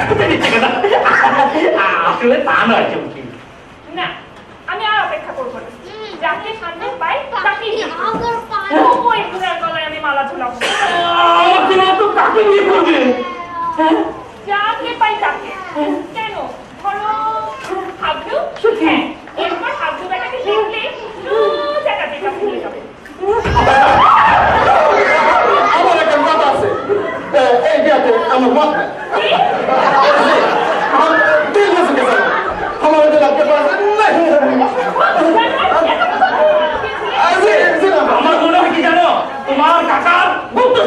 করতে দিচ্ছে কেন? আসলে তা নয় চুমকি। না, আমি আর অপেক্ষা করবো না। যাকে সামনে পাই তাকেই ওই বুড়ার গলায় আমি মালা ঝুলাবো। তো কাকে নিয়ে করবে? যাকে পাই তাকে। কেন? ধরো হাবলু। হ্যাঁ, এরপর হাবলু বেটাকে দেখলে জায়গা থেকে ভুলে যাবে। আমার একটা মত আছে, এই বিয়াতে আমার মত নাই। আমার মনে হয় কি জানো, তোমার কাকার গুপ্ত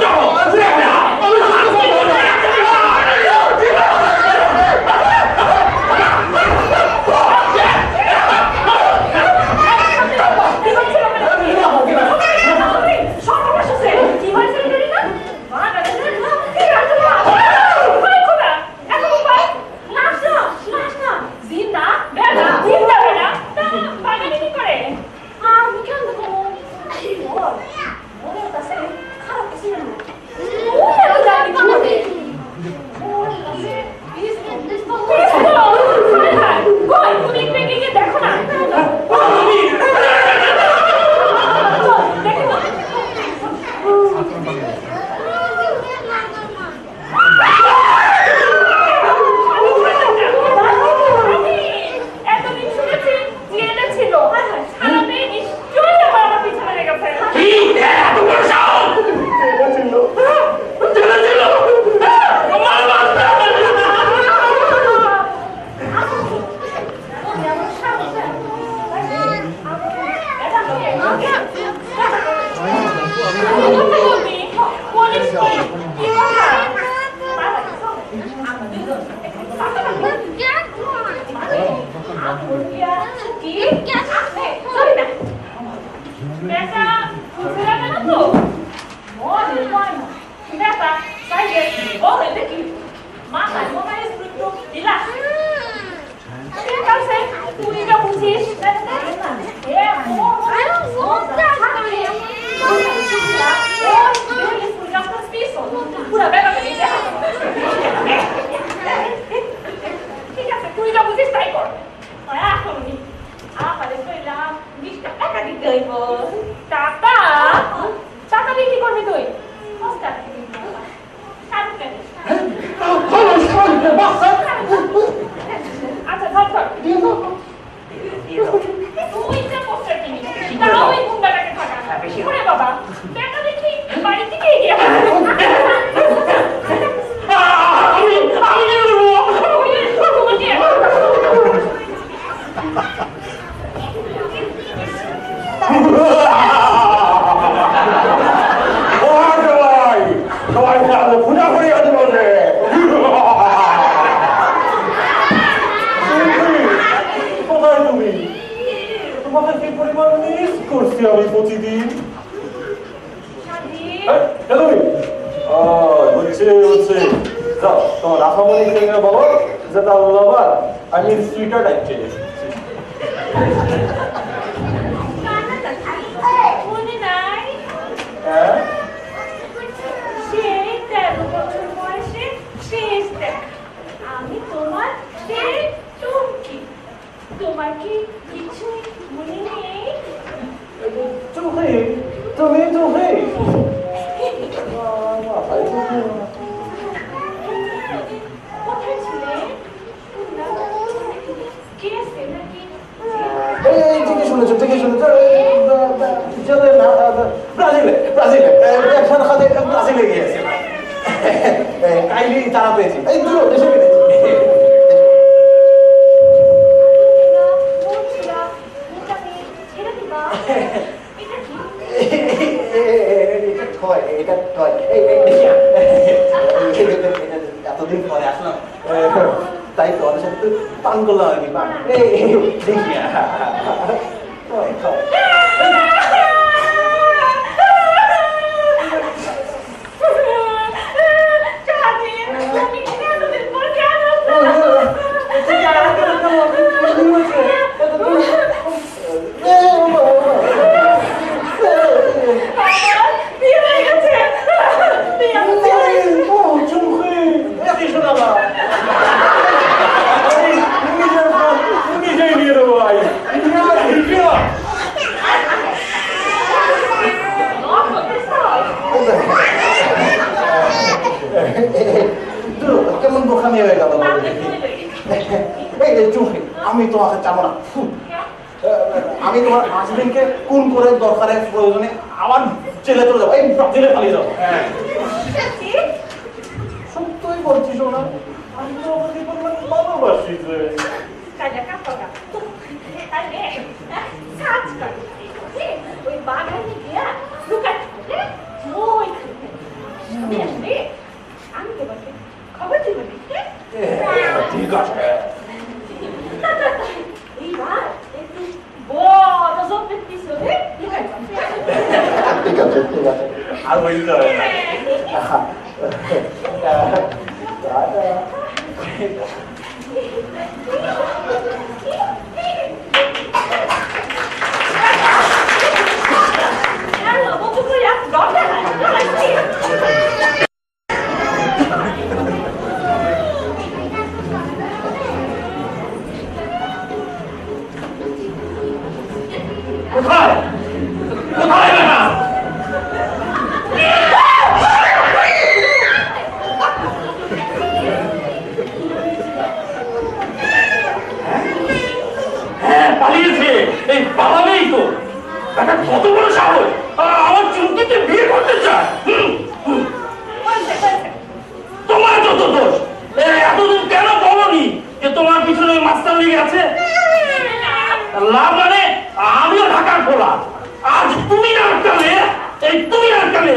কেমন বোখামি হয়ে গেল এই চুমকি আমি তোমাকে চাবো না আমি তোমার হাজবেন্ডকে কোন করে দরকারের প্রয়োজনে আমার জেলে চলে যাবো এই জেলে পালিয়ে যাবো সত্যই বলছি শোনা আমি তো আমাকে ভালোবাসি যে ওই বাগানে গিয়া লুকাচ্ছি আমি তোমাকে খবর দিব ঠিক আছে এইবার একটু বড় জব্দের পিছনে ঠিক আছে ঠিক আছে আর বলতে হবে কোথায় কোথায় বেটা হ্যাঁ পালিয়েছে এই পালাবেই তো বেটা কত বড় সাহস আমার চুমকিতে বিয়ে করতে চায় তোমার যত দোষ এতদিন কেন বলনি যে তোমার পিছনে মাস্টার লেগে আছে লাভ মানে আমিও ঢাকার খোলা আজ তুমি আটকালে এই তুমি আটকালে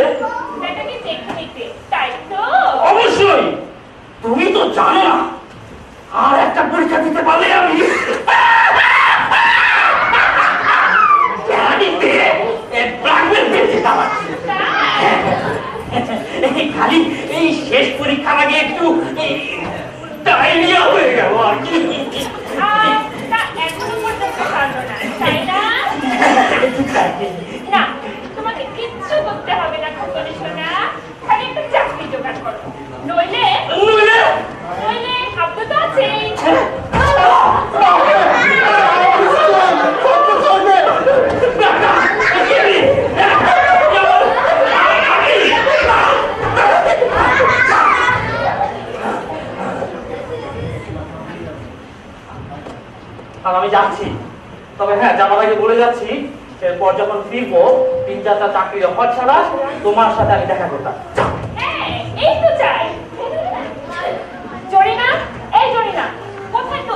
অবশ্যই তুমি তো জানো না আর একটা পরীক্ষা দিতে পারলে আমি খালি এই শেষ পরীক্ষার আগে একটু ডায়রিয়া হয়ে গেল আর কি না তোমাকে কিচ্ছু করতে হবে না খোকনে সোনা খালি একটা চাকরি জোগাড় করো নইলে শব্দ তো আছেই আর আমি যাচ্ছি তবে হ্যাঁ যাবার আগে বলে যাচ্ছি এরপর যখন ফিরবো 3-4টা চাকরির অফার ছাড়া তোমার সাথে আমি দেখা করতাম এই তো চাই জরিনা এই জরিনা কোথায় তো